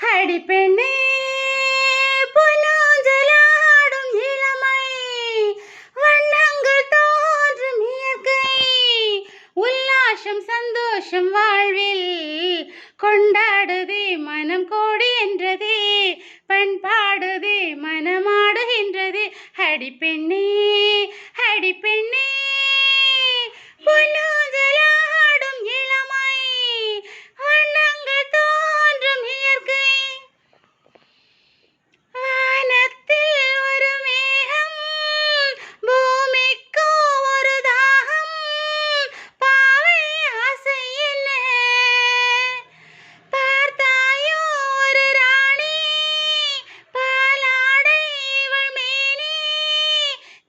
அடிப்பெண்ணே பொன்னூஞ்சலாடும் இளமை, வண்ணங்கள் தோன்றும் இயற்கை, உல்லாசம் சந்தோஷம் வாழ்வில் கொண்டாடுதே மனம் கோடி என்றதே, பண்பாடுதே மனமாடுகின்றதே. அடிப்பெண்ணே அடிப்பெண்ணே பொன்னூஞ்சலாடும் இளமை, வண்ணங்கள் தோன்றும் இயற்கை. வானத்தில் ஒரு மேகம், பூமிக்கு ஒரு தாகம், பாவை ஆசை என்ன பார்த்தாயோ ஒரு ராணி, பாலாடை இவள் மேனி,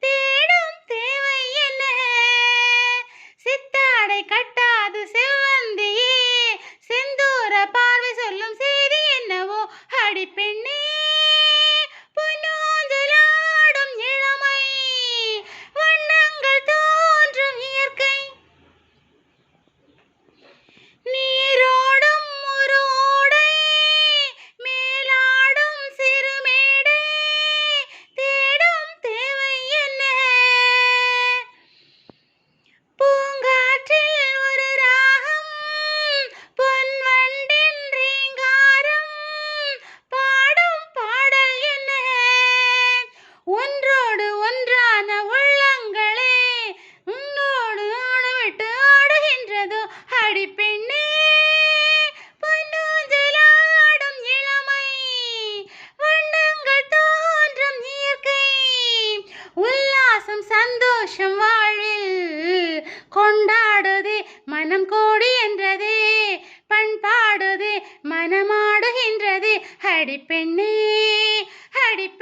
தேடும் தேவை என்ன சித்தாடை கட்டாது செவ்வந்தியே, செந்தூர பார்வை சொல்லும் செய்தி என்னவோ. அடிப்பெண்ணே பொன்னூஞ்சலாடும் இளமை, வண்ணங்கள் தோன்றும் இயற்கை. நீரோடும் ஒரு ஓடை, மேலாடும் சிறு மேடை, தேடும் தேவை என்ன பூங்காற்றில் ஒரு ராகம், பொன்வண்டின் ரீங்காரம், பாடும் பாடல் என்ன ஒன்றோடு ஒன்றான உள்ளங்களே, உன்னோடு ஆடவிட்டு ஆடுகின்றதோ. அடிப்பெண்ணே பொன்னூஞ்சலாடும் இளமை, வண்ணங்கள் தோன்றும் இயற்கை, உல்லாசம் சந்தோஷம் வாழ்வில் கொண்டாடுதே மனம் கோடி என்றதே, பண்பாடுதே மனமாடுகின்றதே. அடிப்பெண்ணே அடிப்பெண்ணே